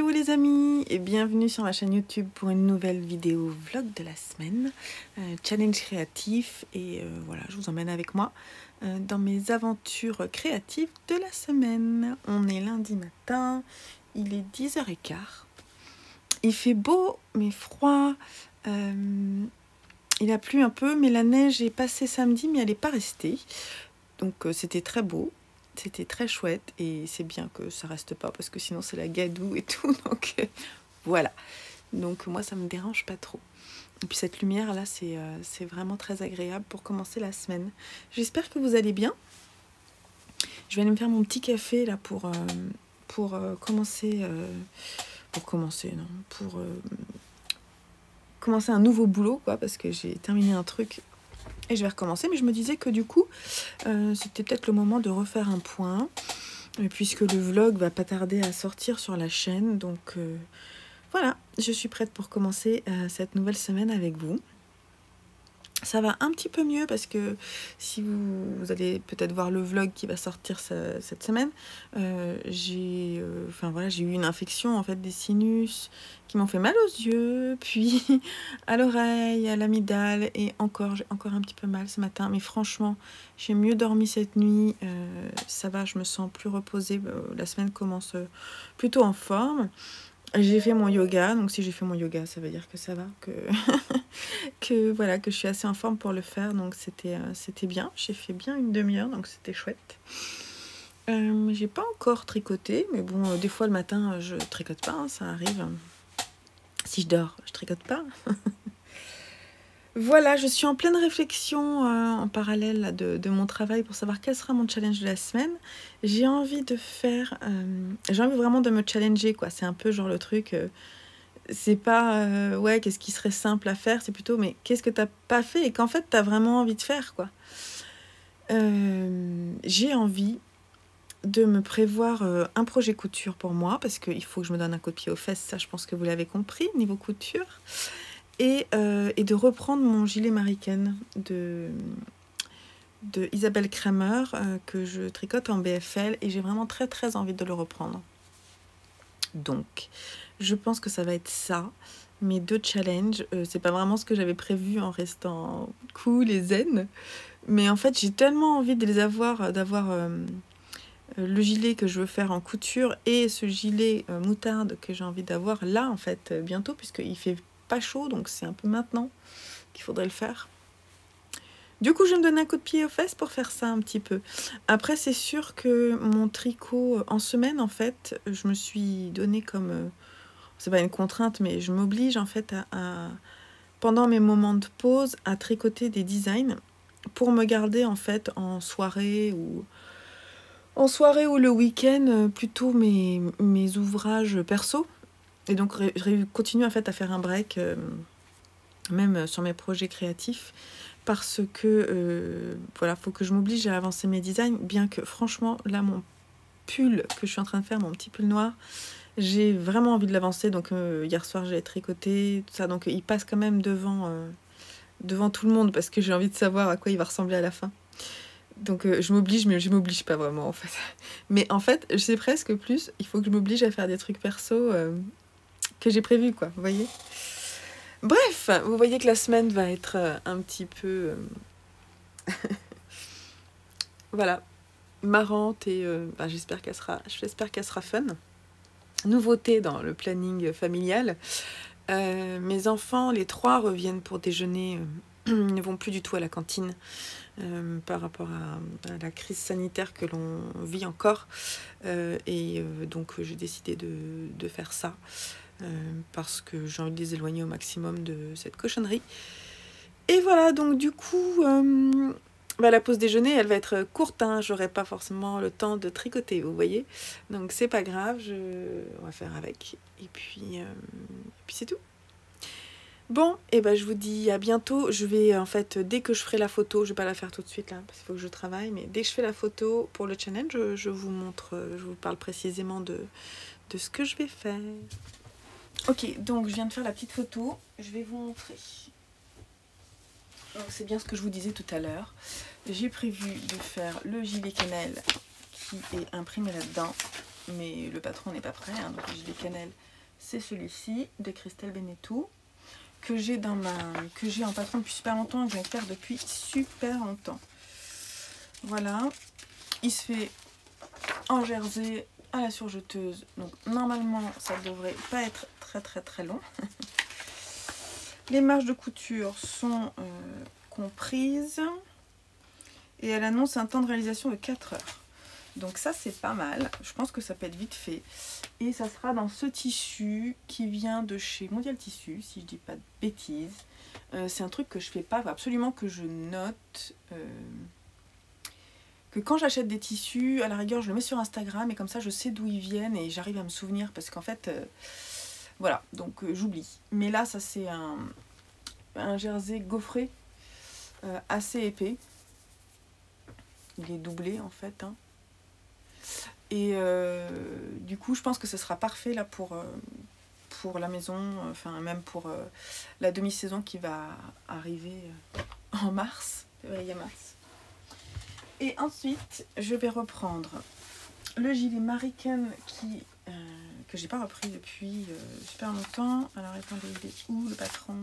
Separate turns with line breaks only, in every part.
Hello les amis et bienvenue sur ma chaîne YouTube pour une nouvelle vidéo vlog de la semaine, challenge créatif et voilà, je vous emmène avec moi dans mes aventures créatives de la semaine. On est lundi matin, il est 10h15, il fait beau mais froid, il a plu un peu mais la neige est passée samedi mais elle n'est pas restée, donc c'était très beau. C'était très chouette et c'est bien que ça reste pas parce que sinon c'est la gadoue et tout, donc voilà. Donc moi ça me dérange pas trop. Et puis cette lumière là c'est vraiment très agréable pour commencer la semaine. J'espère que vous allez bien. Je vais aller me faire mon petit café là pour commencer un nouveau boulot quoi, parce que j'ai terminé un truc. Et je vais recommencer, mais je me disais que du coup, c'était peut-être le moment de refaire un point, puisque le vlog va pas tarder à sortir sur la chaîne. Donc voilà, je suis prête pour commencer cette nouvelle semaine avec vous. Ça va un petit peu mieux parce que si vous allez peut-être voir le vlog qui va sortir cette semaine, j'ai eu une infection en fait des sinus qui m'ont fait mal aux yeux, puis à l'oreille, à l'amygdale et j'ai encore un petit peu mal ce matin. Mais franchement, j'ai mieux dormi cette nuit, ça va, je me sens plus reposée. La semaine commence plutôt en forme. J'ai fait mon yoga, donc si j'ai fait mon yoga, ça veut dire que ça va, que voilà, que je suis assez en forme pour le faire, donc c'était bien. J'ai fait bien une demi-heure, donc c'était chouette. J'ai pas encore tricoté, mais bon, des fois le matin, je tricote pas, hein, ça arrive. Si je dors, je tricote pas. Voilà, je suis en pleine réflexion en parallèle là, de mon travail pour savoir quel sera mon challenge de la semaine. J'ai envie vraiment de me challenger, quoi. C'est un peu genre le truc, c'est pas ouais, qu'est-ce qui serait simple à faire, c'est plutôt mais qu'est-ce que t'as pas fait et qu'en fait t'as vraiment envie de faire, quoi. J'ai envie de me prévoir un projet couture pour moi parce qu'il faut que je me donne un coup de pied aux fesses, ça je pense que vous l'avez compris, niveau couture. Et de reprendre mon gilet Mariken de Isabelle Kramer que je tricote en BFL et j'ai vraiment très très envie de le reprendre. Donc, je pense que ça va être ça, mes deux challenges. C'est pas vraiment ce que j'avais prévu en restant cool et zen, mais en fait j'ai tellement envie de les avoir, d'avoir le gilet que je veux faire en couture et ce gilet moutarde que j'ai envie d'avoir là en fait bientôt puisqu'il fait pas chaud, donc c'est un peu maintenant qu'il faudrait le faire. Du coup, je vais me donner un coup de pied aux fesses pour faire ça un petit peu. Après, c'est sûr que mon tricot en semaine, en fait, je me suis donné comme... c'est pas une contrainte, mais je m'oblige en fait pendant mes moments de pause, à tricoter des designs pour me garder en fait en soirée ou le week-end, plutôt mes ouvrages perso. Et donc, continuer en fait à faire un break, même sur mes projets créatifs, parce que voilà, faut que je m'oblige à avancer mes designs, bien que franchement, là, mon pull que je suis en train de faire, mon petit pull noir, j'ai vraiment envie de l'avancer. Donc, hier soir, j'ai tricoté, tout ça, donc il passe quand même devant tout le monde, parce que j'ai envie de savoir à quoi il va ressembler à la fin. Donc je m'oblige, mais je m'oblige pas vraiment en fait. Mais en fait, je sais presque plus, il faut que je m'oblige à faire des trucs perso que j'ai prévu, quoi, vous voyez. Bref, vous voyez que la semaine va être un petit peu voilà, marrante et j'espère qu'elle sera fun. Nouveauté dans le planning familial. Mes enfants, les 3, reviennent pour déjeuner, ne vont plus du tout à la cantine par rapport à la crise sanitaire que l'on vit encore. Donc j'ai décidé de faire ça. Parce que j'ai envie de les éloigner au maximum de cette cochonnerie. Et voilà, donc du coup, la pause déjeuner, elle va être courte, hein, j'aurai pas forcément le temps de tricoter, vous voyez. Donc c'est pas grave, on va faire avec. Et puis c'est tout. Bon, et je vous dis à bientôt. Je vais, en fait, dès que je ferai la photo, je vais pas la faire tout de suite là, parce qu'il faut que je travaille, mais dès que je fais la photo pour le challenge, je vous montre, je vous parle précisément de ce que je vais faire. Ok, donc je viens de faire la petite photo, je vais vous montrer. C'est bien ce que je vous disais tout à l'heure. J'ai prévu de faire le gilet cannelle qui est imprimé là-dedans, mais le patron n'est pas prêt, hein, donc le gilet cannelle, c'est celui-ci de Christelle Benetou que j'ai en patron depuis super longtemps et que je vais faire depuis super longtemps. Voilà, il se fait en jersey à la surjeteuse, donc normalement ça devrait pas être très long. Les marges de couture sont comprises et elle annonce un temps de réalisation de 4 heures. Donc ça c'est pas mal, je pense que ça peut être vite fait. Et ça sera dans ce tissu qui vient de chez Mondial Tissu, si je dis pas de bêtises. C'est un truc que je fais pas, faut absolument que je note. Que quand j'achète des tissus, à la rigueur je le mets sur Instagram et comme ça je sais d'où ils viennent et j'arrive à me souvenir parce qu'en fait, voilà, donc j'oublie. Mais là ça c'est un jersey gaufré assez épais. Il est doublé en fait, hein. Et du coup je pense que ce sera parfait là pour la maison, enfin même pour la demi-saison qui va arriver en mars, février-mars. Et ensuite je vais reprendre le gilet Mariken que j'ai pas repris depuis super longtemps. Alors attendez, il est où le patron?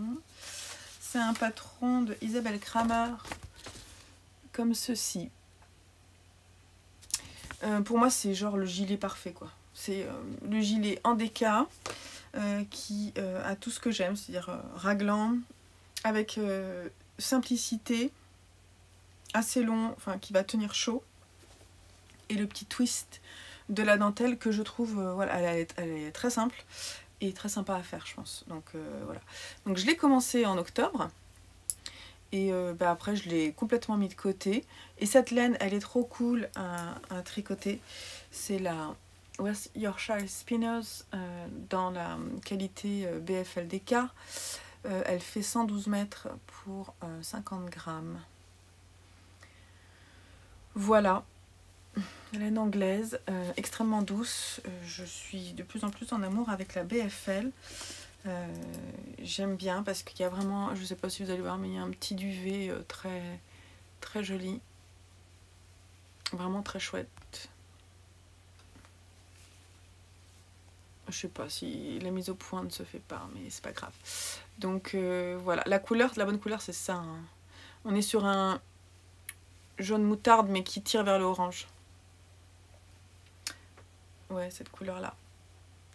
C'est un patron de Isabelle Kramer, comme ceci. Pour moi c'est genre le gilet parfait quoi. C'est le gilet en déca qui a tout ce que j'aime, c'est-à-dire raglant, avec simplicité, assez long, enfin qui va tenir chaud, et le petit twist de la dentelle que je trouve, voilà, elle est très simple et très sympa à faire je pense. Donc voilà. Donc je l'ai commencé en octobre. Et après je l'ai complètement mis de côté. Et cette laine elle est trop cool à tricoter. C'est la West Yorkshire Spinners dans la qualité BFLDK. Elle fait 112 mètres pour 50 grammes. Voilà. Laine anglaise, extrêmement douce. Je suis de plus en plus en amour avec la BFL. J'aime bien parce qu'il y a vraiment, je sais pas si vous allez voir, mais il y a un petit duvet très joli, vraiment très chouette. Je sais pas si la mise au point ne se fait pas, mais c'est pas grave. Donc voilà, la bonne couleur c'est ça, hein. On est sur un jaune moutarde mais qui tire vers le orange. Ouais, cette couleur là,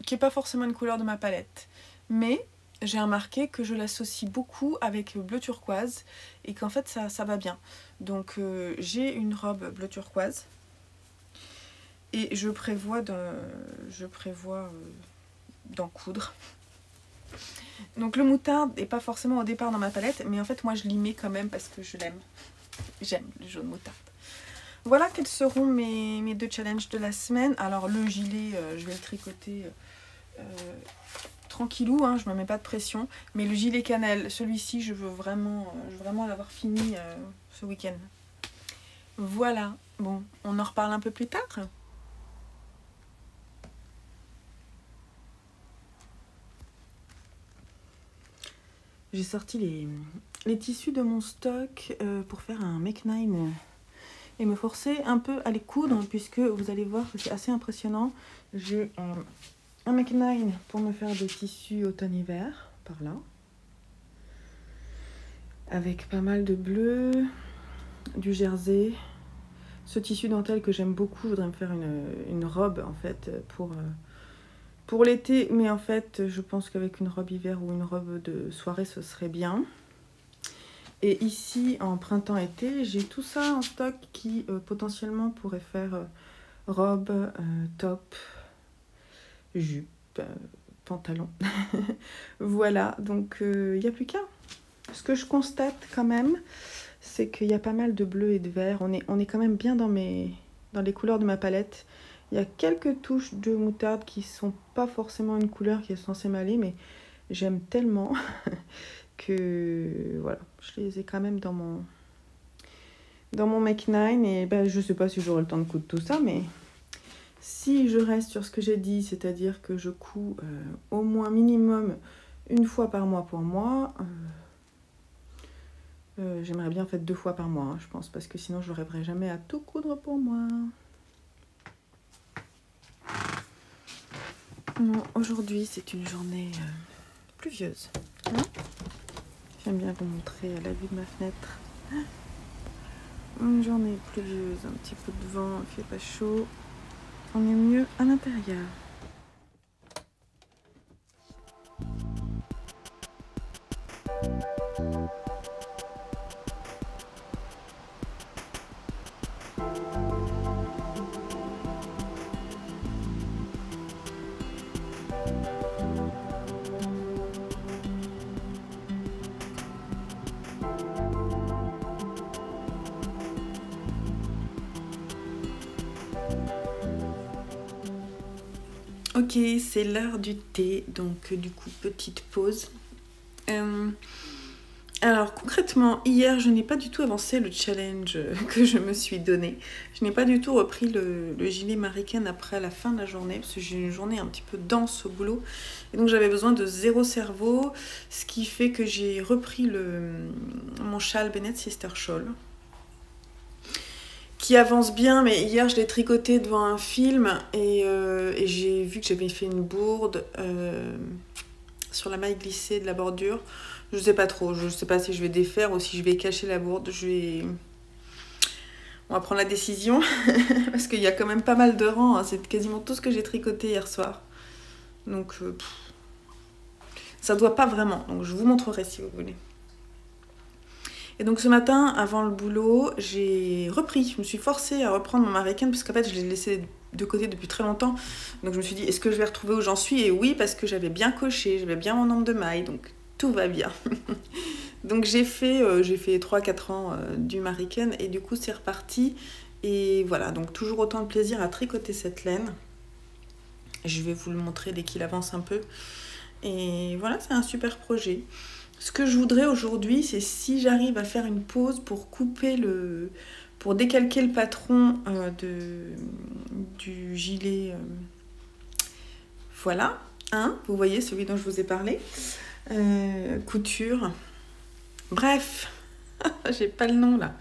qui est pas forcément une couleur de ma palette, mais j'ai remarqué que je l'associe beaucoup avec bleu turquoise et qu'en fait ça va bien. Donc j'ai une robe bleu turquoise et je prévois d'en coudre. Donc le moutarde n'est pas forcément au départ dans ma palette, mais en fait moi je l'y mets quand même parce que je l'aime. J'aime le jaune moutarde. Voilà quels seront mes 2 challenges de la semaine. Alors le gilet, je vais le tricoter tranquillou, hein, je ne me mets pas de pression. Mais le gilet cannelle, celui-ci, je veux vraiment l'avoir fini ce week-end. Voilà, bon, on en reparle un peu plus tard. J'ai sorti les tissus de mon stock pour faire un make-nine et me forcer un peu à les coudre puisque vous allez voir que c'est assez impressionnant. J'ai un make-nine pour me faire des tissus automne-hiver, par là. Avec pas mal de bleu, du jersey. Ce tissu dentelle que j'aime beaucoup, je voudrais me faire une robe en fait pour l'été. Mais en fait, je pense qu'avec une robe hiver ou une robe de soirée, ce serait bien. Et ici, en printemps-été, j'ai tout ça en stock qui potentiellement pourrait faire robe, top, jupe, pantalon. Voilà, donc il n'y a plus qu'à. Ce que je constate quand même, c'est qu'il y a pas mal de bleu et de vert. On est quand même bien dans les couleurs de ma palette. Il y a quelques touches de moutarde qui sont pas forcément une couleur qui est censée m'aller, mais j'aime tellement que voilà, je les ai quand même dans mon make-nine. Et ben, je sais pas si j'aurai le temps de coudre tout ça, mais si je reste sur ce que j'ai dit, c'est-à-dire que je couds au moins minimum une fois par mois pour moi, j'aimerais bien en fait 2 fois par mois, hein, je pense, parce que sinon je n'arriverai jamais à tout coudre pour moi. Non, aujourd'hui c'est une journée pluvieuse. Hein, j'aime bien vous montrer à la vue de ma fenêtre. Une journée pluvieuse, un petit peu de vent, il fait pas chaud. On est mieux à l'intérieur. Ok, c'est l'heure du thé, donc du coup petite pause. Alors concrètement, hier je n'ai pas du tout avancé le challenge que je me suis donné. Je n'ai pas du tout repris le gilet Marie-Ken après la fin de la journée, parce que j'ai eu une journée un petit peu dense au boulot. Et donc j'avais besoin de zéro cerveau, ce qui fait que j'ai repris mon châle Bennett Sister Shawl, qui avance bien, mais hier je l'ai tricoté devant un film et j'ai vu que j'avais fait une bourde sur la maille glissée de la bordure. Je sais pas trop, je sais pas si je vais défaire ou si je vais cacher la bourde. On va prendre la décision parce qu'il y a quand même pas mal de rangs, hein. C'est quasiment tout ce que j'ai tricoté hier soir. Donc ça doit pas vraiment, donc je vous montrerai si vous voulez. Et donc ce matin, avant le boulot, j'ai repris. Je me suis forcée à reprendre mon Marie-Ken parce qu'en fait je l'ai laissé de côté depuis très longtemps. Donc je me suis dit, est-ce que je vais retrouver où j'en suis? Et oui, parce que j'avais bien coché, j'avais bien mon nombre de mailles, donc tout va bien. Donc j'ai fait 3-4 rangs du Marie-Ken et du coup c'est reparti. Et voilà, donc toujours autant de plaisir à tricoter cette laine. Je vais vous le montrer dès qu'il avance un peu. Et voilà, c'est un super projet. Ce que je voudrais aujourd'hui, c'est si j'arrive à faire une pause pour couper pour décalquer le patron du gilet. Voilà, hein, vous voyez celui dont je vous ai parlé. Couture. Bref, j'ai pas le nom là.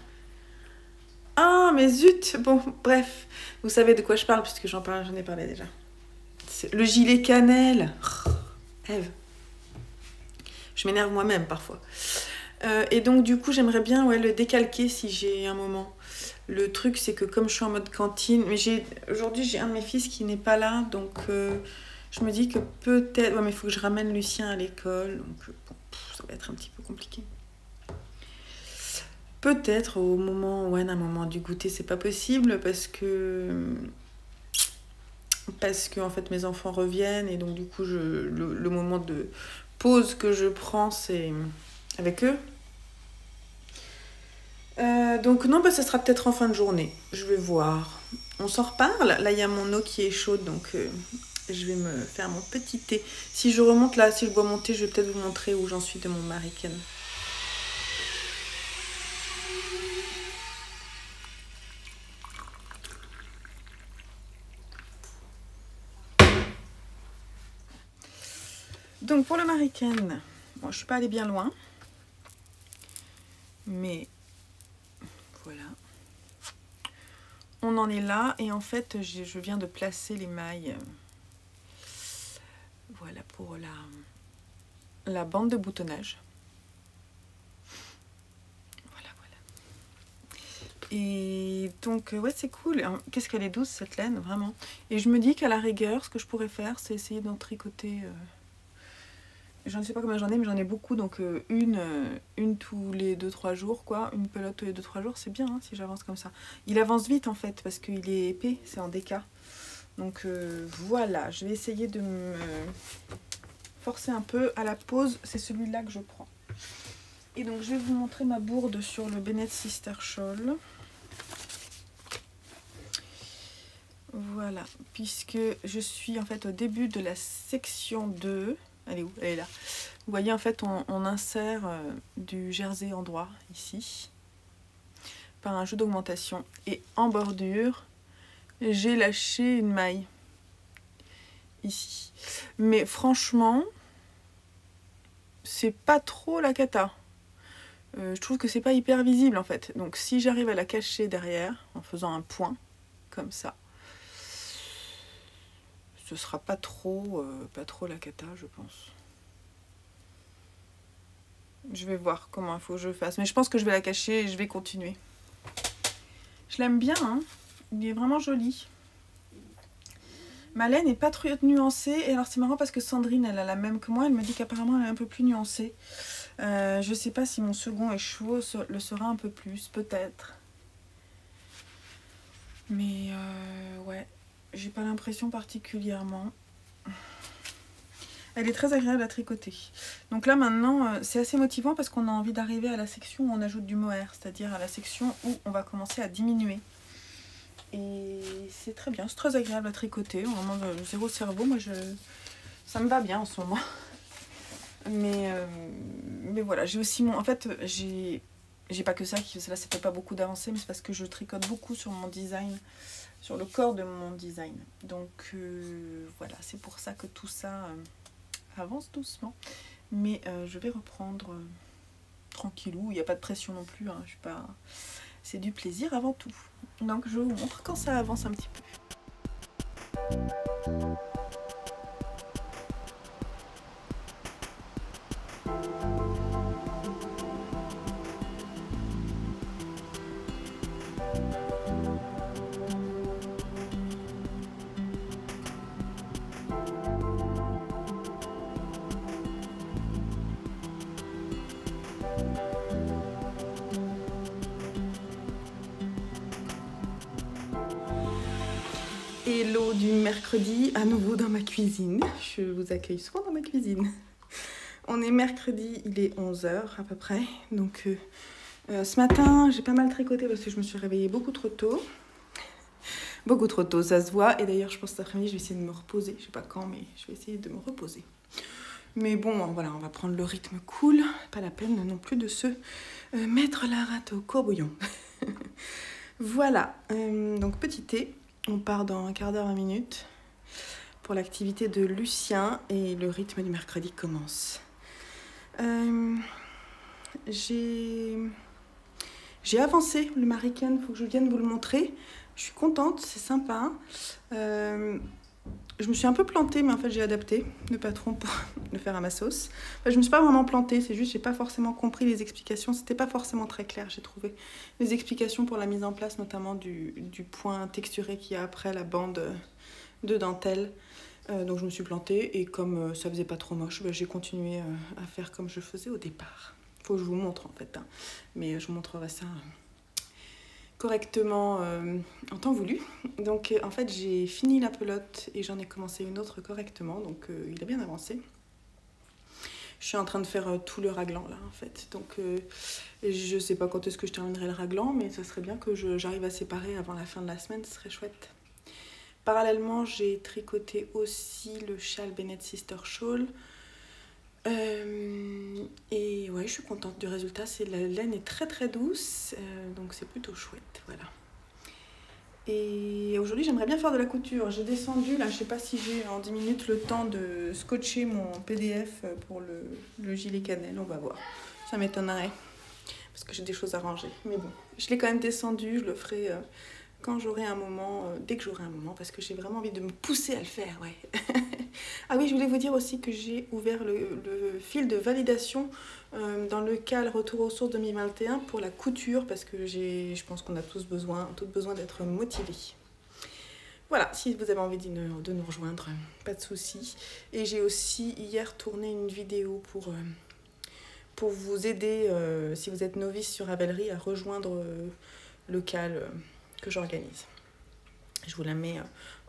Ah, mais zut. Bon, bref, vous savez de quoi je parle puisque j'en ai parlé déjà. C'est le gilet cannelle. Oh, Ève. Je m'énerve moi-même parfois. Et donc du coup j'aimerais bien le décalquer si j'ai un moment. Le truc c'est que comme je suis en mode cantine, mais aujourd'hui j'ai un de mes fils qui n'est pas là, donc je me dis que peut-être, ouais, mais il faut que je ramène Lucien à l'école, donc bon, ça va être un petit peu compliqué. Peut-être au moment, d'un moment du goûter c'est pas possible parce que en fait mes enfants reviennent et donc du coup le moment de pause que je prends c'est avec eux. Donc non, ça sera peut-être en fin de journée. Je vais voir. On s'en reparle. Là, il y a mon eau qui est chaude, donc je vais me faire mon petit thé. Si je remonte là, si je bois mon thé, je vais peut-être vous montrer où j'en suis de mon Marie-Ken. Donc pour le Marie-Ken, bon, je suis pas allée bien loin, mais voilà. On en est là et en fait, je viens de placer les mailles. Voilà pour la bande de boutonnage. Voilà. Et donc, ouais, c'est cool. Qu'est-ce qu'elle est douce cette laine, vraiment. Et je me dis qu'à la rigueur, ce que je pourrais faire, c'est essayer d'en tricoter. Je ne sais pas combien j'en ai, mais j'en ai beaucoup. Donc, une tous les 2-3 jours, quoi. Une pelote tous les 2-3 jours, c'est bien hein, si j'avance comme ça. Il avance vite en fait, parce qu'il est épais, c'est en déca. Donc, voilà, je vais essayer de me forcer un peu. À la pause, c'est celui-là que je prends. Et donc, je vais vous montrer ma bourde sur le Bennett Sister Shawl. Voilà, puisque je suis en fait au début de la section 2. Elle est où? Elle est là. Vous voyez, en fait, on insère du jersey en droit, ici, par un jeu d'augmentation. Et en bordure, j'ai lâché une maille, ici. Mais franchement, c'est pas trop la cata. Je trouve que c'est pas hyper visible, en fait. Donc, si j'arrive à la cacher derrière, en faisant un point, comme ça, ce sera pas trop la cata, je pense. Je vais voir comment il faut que je fasse. Mais je pense que je vais la cacher et je vais continuer. Je l'aime bien, hein. Il est vraiment joli. Ma laine n'est pas trop nuancée. Et alors c'est marrant parce que Sandrine, elle a la même que moi. Elle me dit qu'apparemment elle est un peu plus nuancée. Je sais pas si mon second écheveau le sera un peu plus, peut-être. Mais ouais, j'ai pas l'impression particulièrement. Elle est très agréable à tricoter. Donc là maintenant, c'est assez motivant parce qu'on a envie d'arriver à la section où on ajoute du mohair, c'est-à-dire à la section où on va commencer à diminuer. Et c'est très bien, c'est très agréable à tricoter, vraiment zéro cerveau. Moi, ça me va bien en ce moment. Mais voilà, j'ai aussi mon... En fait, j'ai pas que ça, ça fait pas beaucoup d'avancées, mais c'est parce que je tricote beaucoup sur mon design, sur le corps de mon design. Donc voilà, c'est pour ça que tout ça avance doucement. Mais je vais reprendre tranquillou, il n'y a pas de pression non plus, hein, je suis pas... C'est du plaisir avant tout. Donc je vous montre quand ça avance un petit peu. Hello du mercredi, à nouveau dans ma cuisine. Je vous accueille souvent dans ma cuisine. On est mercredi, il est 11 h à peu près. Donc ce matin, j'ai pas mal tricoté parce que je me suis réveillée beaucoup trop tôt. Beaucoup trop tôt, ça se voit. Et d'ailleurs, je pense que cet après-midi, je vais essayer de me reposer. Je sais pas quand, mais je vais essayer de me reposer. Mais bon, voilà, on va prendre le rythme cool. Pas la peine non plus de se mettre la rate au courbouillon. Voilà, donc petit thé. On part dans un quart d'heure, 20 minutes pour l'activité de Lucien et le rythme du mercredi commence. J'ai avancé le Mariken, il faut que je vienne vous le montrer. Je suis contente, c'est sympa. Je me suis un peu plantée, mais en fait j'ai adapté le patron pour le faire à ma sauce. Enfin, je me suis pas vraiment plantée, c'est juste j'ai pas forcément compris les explications. C'était pas forcément très clair, j'ai trouvé les explications pour la mise en place, notamment du point texturé qu'il y a après la bande de dentelle. Donc je me suis plantée et comme ça faisait pas trop moche, j'ai continué à faire comme je faisais au départ. Faut que je vous montre en fait, hein. Mais je vous montrerai ça correctement en temps voulu. Donc en fait j'ai fini la pelote et j'en ai commencé une autre correctement, donc il a bien avancé. Je suis en train de faire tout le raglan là en fait, donc je sais pas quand est-ce que je terminerai le raglan, mais ça serait bien que j'arrive à séparer avant la fin de la semaine, ce serait chouette. Parallèlement j'ai tricoté aussi le châle Bennett Sister Shawl. Et ouais, je suis contente du résultat. La laine est très très douce, donc c'est plutôt chouette, voilà. Et aujourd'hui j'aimerais bien faire de la couture. J'ai descendu là, je sais pas si j'ai en 10 minutes le temps de scotcher mon PDF pour le gilet cannelle, on va voir. Ça m'étonnerait parce que j'ai des choses à ranger, mais bon, je l'ai quand même descendu. Je le ferai quand j'aurai un moment, dès que j'aurai un moment, parce que j'ai vraiment envie de me pousser à le faire, ouais. Ah oui, je voulais vous dire aussi que j'ai ouvert le fil de validation dans le CAL Retour aux sources 2021 pour la couture, parce que je pense qu'on a toutes besoin d'être motivés. Voilà, si vous avez envie de nous rejoindre, pas de souci. Et j'ai aussi hier tourné une vidéo pour vous aider, si vous êtes novice sur Ravelry, à rejoindre le CAL que j'organise. Je vous la mets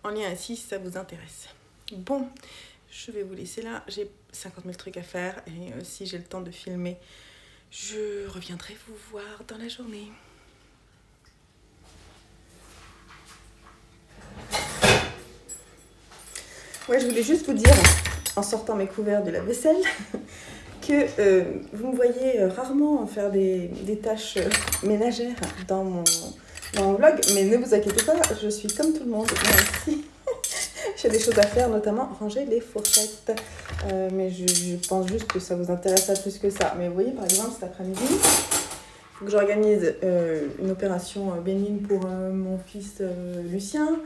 en lien ici si ça vous intéresse. Bon, je vais vous laisser là. J'ai 50 000 trucs à faire et si j'ai le temps de filmer, je reviendrai vous voir dans la journée. Ouais, je voulais juste vous dire, en sortant mes couverts de la vaisselle, que vous me voyez rarement faire des tâches ménagères dans mon vlog, mais ne vous inquiétez pas, je suis comme tout le monde, moi aussi. J'ai des choses à faire, notamment ranger les fourchettes, mais je pense juste que ça vous intéresse à plus que ça. Mais vous voyez, par exemple, cet après-midi, il faut que j'organise une opération bénigne pour mon fils Lucien.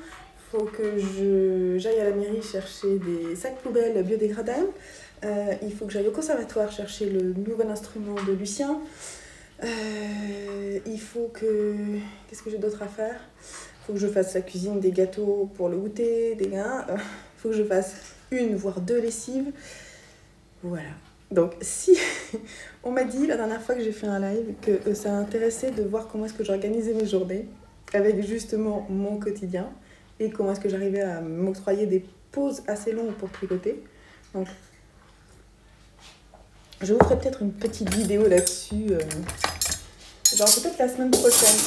Il faut que j'aille à la mairie chercher des sacs poubelles biodégradables. Il faut que j'aille au conservatoire chercher le nouvel instrument de Lucien. Il faut que... Qu'est-ce que j'ai d'autre à faire? Il faut que je fasse la cuisine, des gâteaux pour le goûter, des gains. Il faut que je fasse 1 voire 2 lessives. Voilà. Donc si on m'a dit la dernière fois que j'ai fait un live que ça intéressait de voir comment est-ce que j'organisais mes journées avec justement mon quotidien et comment est-ce que j'arrivais à m'octroyer des pauses assez longues pour tricoter. Donc je vous ferai peut-être une petite vidéo là-dessus. Genre peut-être la semaine prochaine.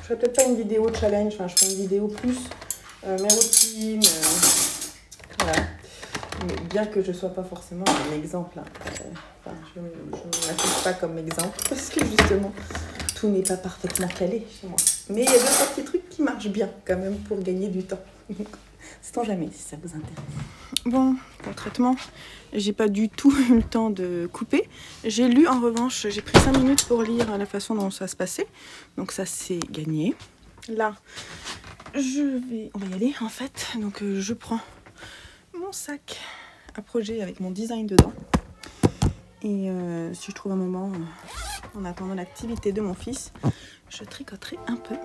Je ferai peut-être pas une vidéo challenge, enfin je ferai une vidéo plus mes routines. Voilà. Mais bien que je ne sois pas forcément un exemple, hein. Je ne m'affiche pas comme exemple parce que justement tout n'est pas parfaitement calé chez moi. Mais il y a 2-3 petits trucs qui marchent bien quand même pour gagner du temps. Sait-on jamais si ça vous intéresse. Bon, pour le traitement, j'ai pas du tout eu le temps de couper. J'ai lu en revanche, j'ai pris 5 minutes pour lire la façon dont ça se passait. Donc ça c'est gagné. Là, on va y aller en fait. Donc je prends mon sac à projet avec mon design dedans. Et si je trouve un moment, en attendant l'activité de mon fils, je tricoterai un peu.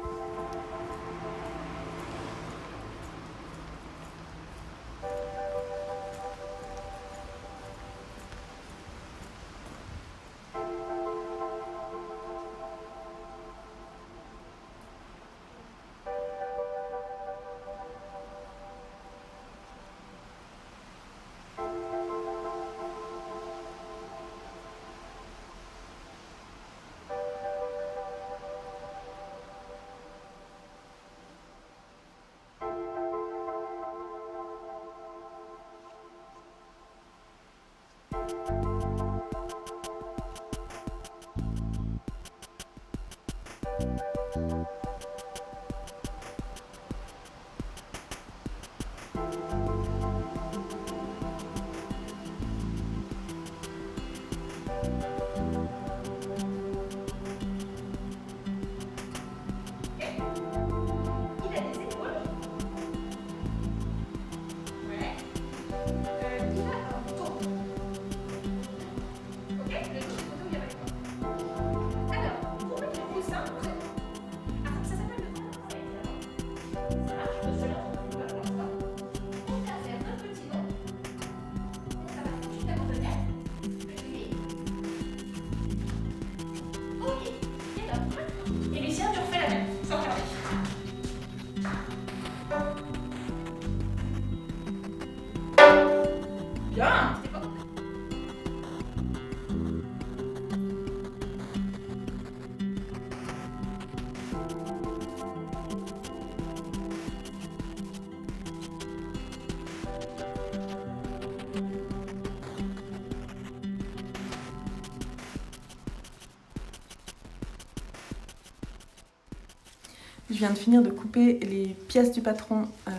Je viens de finir de couper les pièces du patron, ça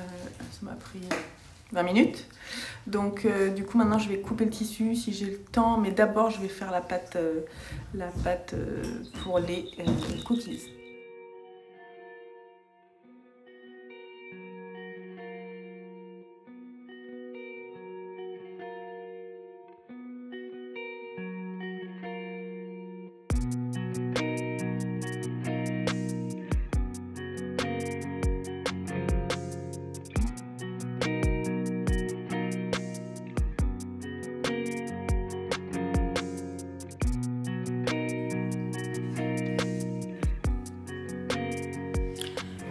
m'a pris 20 minutes. Donc du coup maintenant je vais couper le tissu si j'ai le temps, mais d'abord je vais faire la pâte pour les cookies.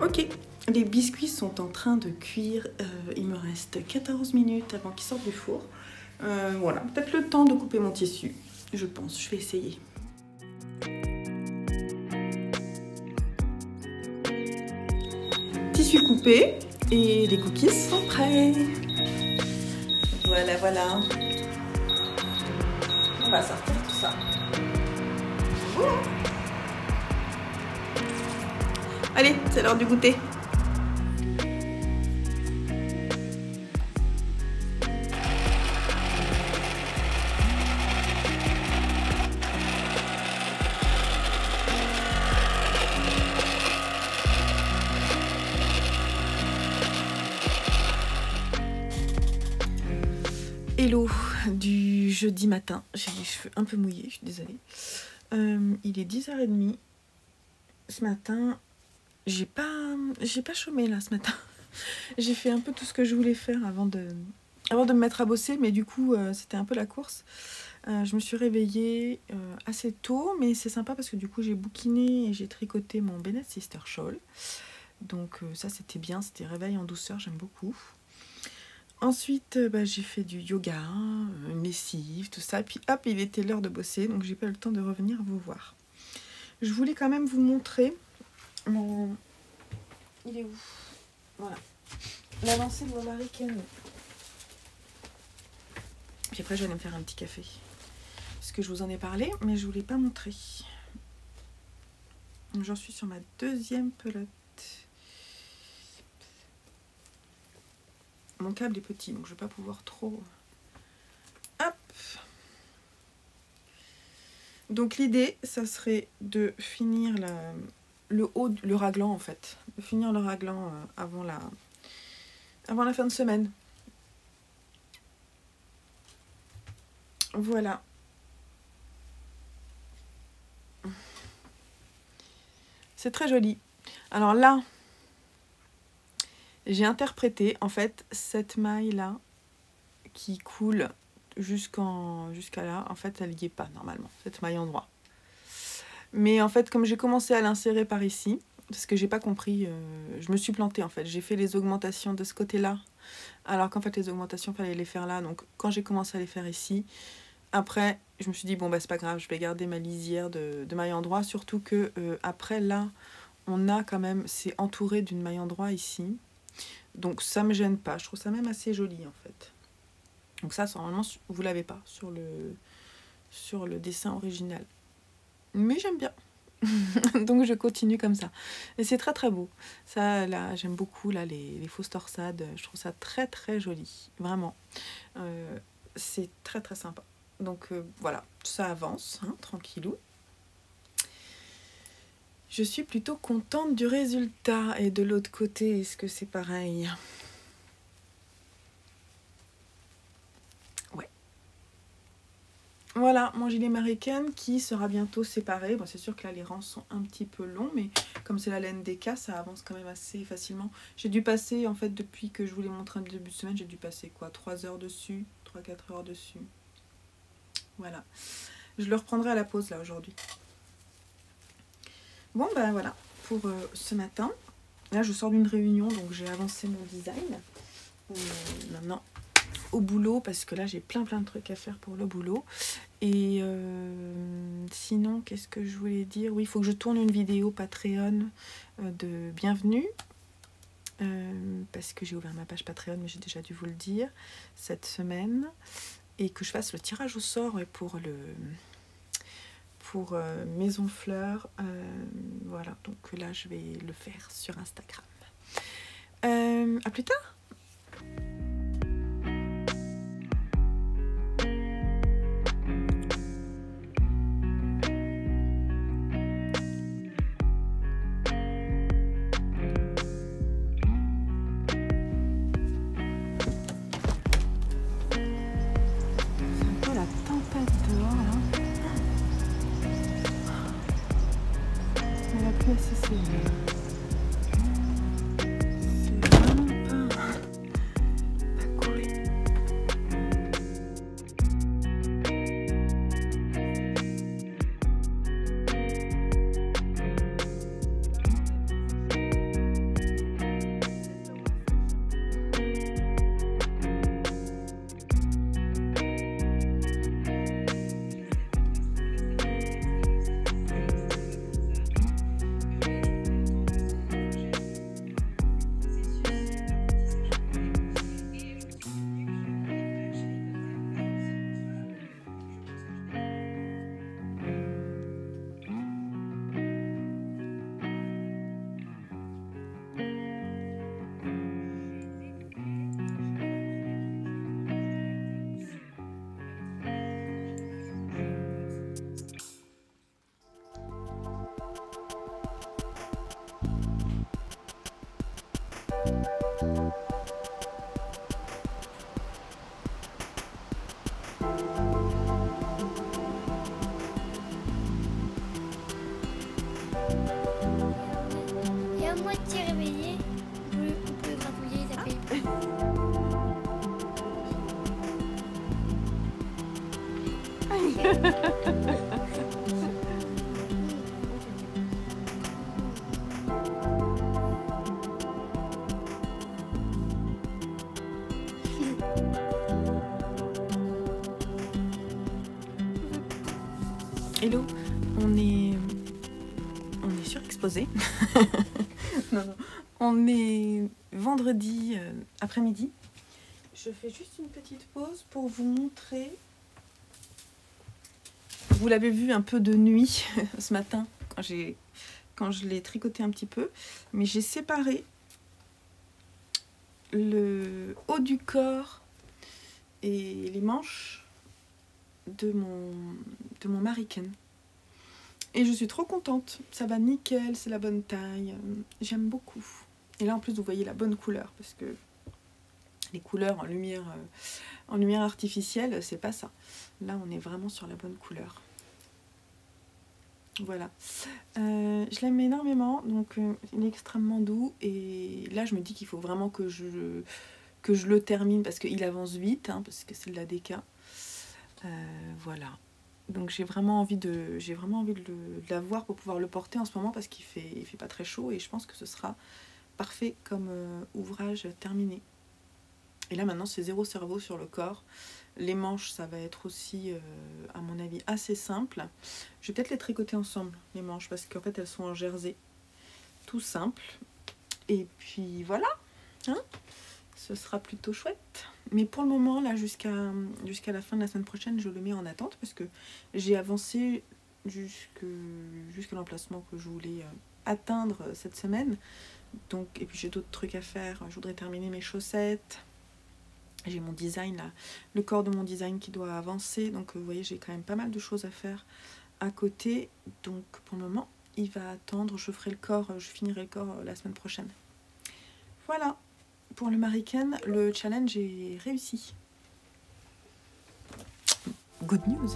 Ok, les biscuits sont en train de cuire. Il me reste 14 minutes avant qu'ils sortent du four. Voilà, peut-être le temps de couper mon tissu, je pense. Je vais essayer. Tissu coupé et les cookies sont prêts. Voilà, voilà. On va sortir tout ça. Voilà. Allez, c'est l'heure du goûter. Hello du jeudi matin. J'ai les cheveux un peu mouillés, je suis désolée. Il est 10h30. Ce matin, j'ai pas chômé là ce matin. J'ai fait un peu tout ce que je voulais faire avant de me mettre à bosser, mais du coup c'était un peu la course. Je me suis réveillée assez tôt, mais c'est sympa parce que du coup j'ai bouquiné et j'ai tricoté mon Bennett Sister Shawl. Donc ça c'était bien, c'était réveil en douceur, j'aime beaucoup. Ensuite j'ai fait du yoga, une lessive, tout ça, puis hop, il était l'heure de bosser, donc j'ai pas eu le temps de revenir vous voir. Je voulais quand même vous montrer mon... Il est où? Voilà. L'avancée de mon American. Puis après je vais aller me faire un petit café. Parce que je vous en ai parlé, mais je ne vous l'ai pas montré. J'en suis sur ma deuxième pelote. Mon câble est petit, donc je ne vais pas pouvoir trop... Hop! Donc l'idée, ça serait de finir le haut, le raglan en fait. De finir le raglan avant la fin de semaine. Voilà. C'est très joli. Alors là, j'ai interprété en fait cette maille là qui coule jusqu'à là. En fait, elle n'y est pas normalement, cette maille en droit. Mais en fait, comme j'ai commencé à l'insérer par ici, parce que j'ai pas compris, je me suis plantée en fait. J'ai fait les augmentations de ce côté-là, alors qu'en fait les augmentations fallait les faire là. Donc quand j'ai commencé à les faire ici, après je me suis dit bon bah c'est pas grave, je vais garder ma lisière de maille en droit, surtout que après là on a quand même, c'est entouré d'une maille en droit ici, donc ça me gêne pas, je trouve ça même assez joli en fait. Donc ça normalement vous l'avez pas sur le dessin original, mais j'aime bien. Donc je continue comme ça et c'est très très beau ça. Là j'aime beaucoup là les fausses torsades, je trouve ça très très joli, vraiment. C'est très très sympa. Donc voilà, ça avance hein, tranquillou. Je suis plutôt contente du résultat. Et de l'autre côté, est-ce que c'est pareil? Ouais. Voilà, mon gilet American qui sera bientôt séparé. Bon, c'est sûr que là, les rangs sont un petit peu longs, mais comme c'est la laine DK, ça avance quand même assez facilement. J'ai dû passer, en fait, depuis que je vous l'ai montré en début de semaine, j'ai dû passer quoi, 3 heures dessus, 3-4 heures dessus. Voilà. Je le reprendrai à la pause, là, aujourd'hui. Bon, ben voilà, pour ce matin. Là, je sors d'une réunion, donc j'ai avancé mon design. Maintenant, au boulot, parce que là, j'ai plein de trucs à faire pour le boulot. Et sinon, qu'est-ce que je voulais dire? Oui, il faut que je tourne une vidéo Patreon de bienvenue. Parce que j'ai ouvert ma page Patreon, mais j'ai déjà dû vous le dire, cette semaine. Et que je fasse le tirage au sort pour Maison Fleur, voilà, donc là je vais le faire sur Instagram. À plus tard. C'est un peu la tempête dehors là. Mais la pluie assez sévère. C'est vraiment pas cool.
Et à moitié réveillé, on peut gratouiller et taper.
Hello, on est surexposé. Non, non. On est vendredi après-midi. Je fais juste une petite pause pour vous montrer. Vous l'avez vu un peu de nuit ce matin quand je l'ai tricoté un petit peu, mais j'ai séparé le haut du corps et les manches de mon Mariken. Et je suis trop contente, ça va nickel, c'est la bonne taille, j'aime beaucoup. Et là en plus vous voyez la bonne couleur, parce que les couleurs en lumière artificielle, c'est pas ça. Là on est vraiment sur la bonne couleur. Voilà. Je l'aime énormément, donc il est extrêmement doux. Et là je me dis qu'il faut vraiment que je le termine, parce qu'il avance vite, hein, parce que c'est de la DK. Voilà. Donc j'ai vraiment envie de l'avoir pour pouvoir le porter en ce moment, parce qu'il fait pas très chaud et je pense que ce sera parfait comme ouvrage terminé. Et là maintenant c'est zéro cerveau sur le corps. Les manches ça va être aussi à mon avis assez simple. Je vais peut-être les tricoter ensemble les manches, parce qu'en fait elles sont en jersey. Tout simple. Et puis voilà, hein, ce sera plutôt chouette. Mais pour le moment, là, jusqu'à la fin de la semaine prochaine, je le mets en attente, parce que j'ai avancé jusqu'à l'emplacement que je voulais atteindre cette semaine. Donc, et puis j'ai d'autres trucs à faire. Je voudrais terminer mes chaussettes. J'ai mon design, là, le corps de mon design qui doit avancer. Donc, vous voyez, j'ai quand même pas mal de choses à faire à côté. Donc, pour le moment, il va attendre. Je finirai le corps la semaine prochaine. Voilà. Pour le Mariken, le challenge est réussi. Good news.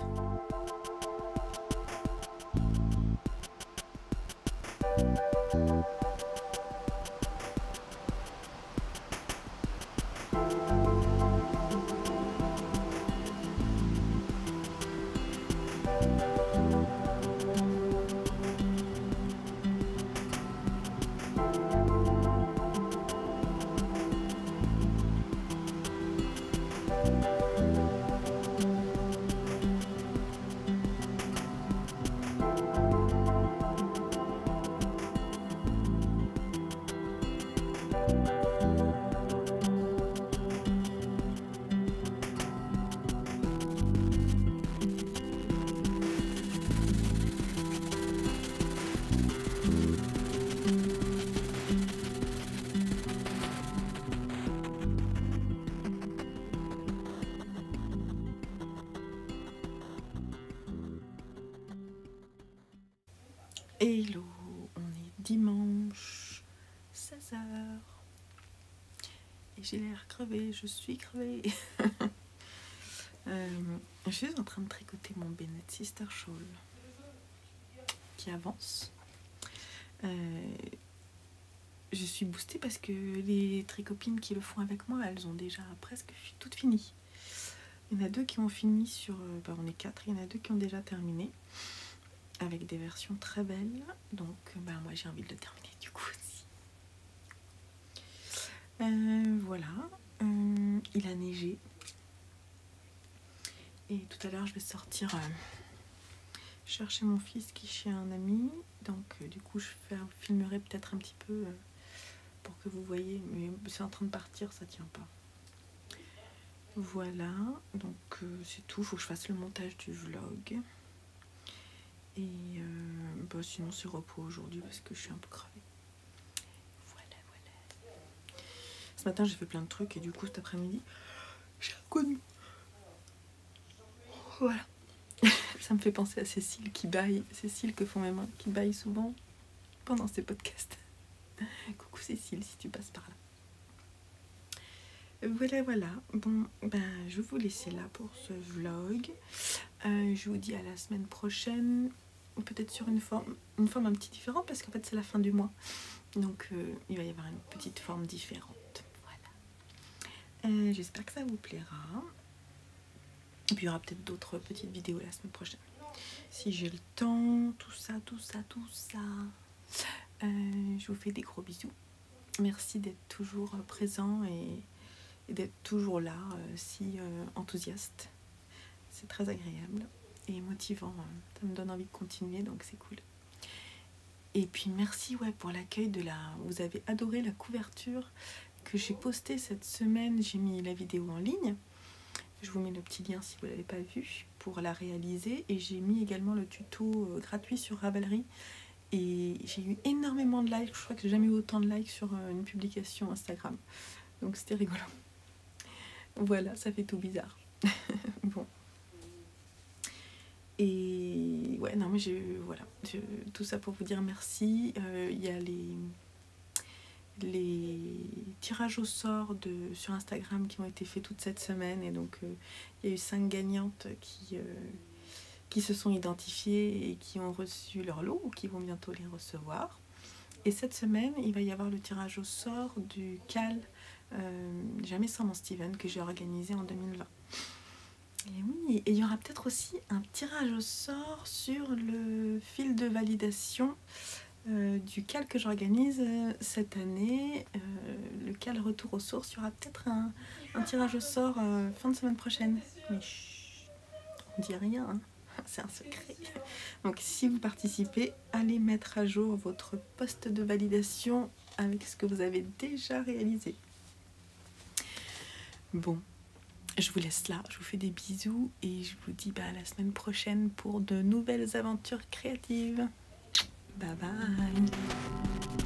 Hello, on est dimanche 16h et j'ai l'air crevée, je suis crevée. Je suis en train de tricoter mon Bennett Sister Shawl qui avance. Je suis boostée parce que les tricopines qui le font avec moi, elles ont déjà presque toutes fini. Il y en a 2 qui ont fini sur... on est 4, il y en a 2 qui ont déjà terminé, avec des versions très belles. Donc moi j'ai envie de le terminer du coup aussi. Voilà. Il a neigé. Et tout à l'heure je vais sortir chercher mon fils qui est chez un ami. Donc du coup je filmerai peut-être un petit peu pour que vous voyez. Mais c'est en train de partir, ça tient pas. Voilà, donc c'est tout. Faut que je fasse le montage du vlog. Et sinon c'est repos aujourd'hui parce que je suis un peu crevée. Voilà. Ce matin j'ai fait plein de trucs et du coup cet après-midi j'ai reconnu. Voilà. Ça me fait penser à Cécile qui baille. Cécile que font mes mains, qui baille souvent pendant ces podcasts. Coucou Cécile si tu passes par là. Voilà. Bon, ben, je vais vous laisser là pour ce vlog. Je vous dis à la semaine prochaine. Peut-être sur une forme un petit différente parce qu'en fait c'est la fin du mois. Donc il va y avoir une petite forme différente. Voilà. J'espère que ça vous plaira. Et puis il y aura peut-être d'autres petites vidéos la semaine prochaine. Si j'ai le temps, tout ça. Je vous fais des gros bisous. Merci d'être toujours présent et d'être toujours là, si enthousiaste. C'est très agréable et motivant. Ça me donne envie de continuer, donc c'est cool. Et puis merci pour l'accueil de la... Vous avez adoré la couverture que j'ai postée cette semaine. J'ai mis la vidéo en ligne. Je vous mets le petit lien si vous ne l'avez pas vu pour la réaliser. Et j'ai mis également le tuto gratuit sur Ravelry. Et j'ai eu énormément de likes. Je crois que j'ai jamais eu autant de likes sur une publication Instagram. Donc c'était rigolo. Voilà, ça fait tout bizarre. Bon. Et ouais, non mais tout ça pour vous dire merci. Il y a les tirages au sort sur Instagram qui ont été faits toute cette semaine. Et donc il y a eu 5 gagnantes qui se sont identifiées et qui ont reçu leur lot ou qui vont bientôt les recevoir. Et cette semaine, il va y avoir le tirage au sort du CAL Jamais sans mon Steven que j'ai organisé en 2020. Et oui, et il y aura peut-être aussi un tirage au sort sur le fil de validation du CAL que j'organise cette année. Le CAL Retour aux sources, il y aura peut-être un tirage au sort fin de semaine prochaine. Mais chut, on dit rien, hein. C'est un secret. Donc si vous participez, allez mettre à jour votre poste de validation avec ce que vous avez déjà réalisé. Bon, je vous laisse là, je vous fais des bisous et je vous dis à la semaine prochaine pour de nouvelles aventures créatives. Bye bye.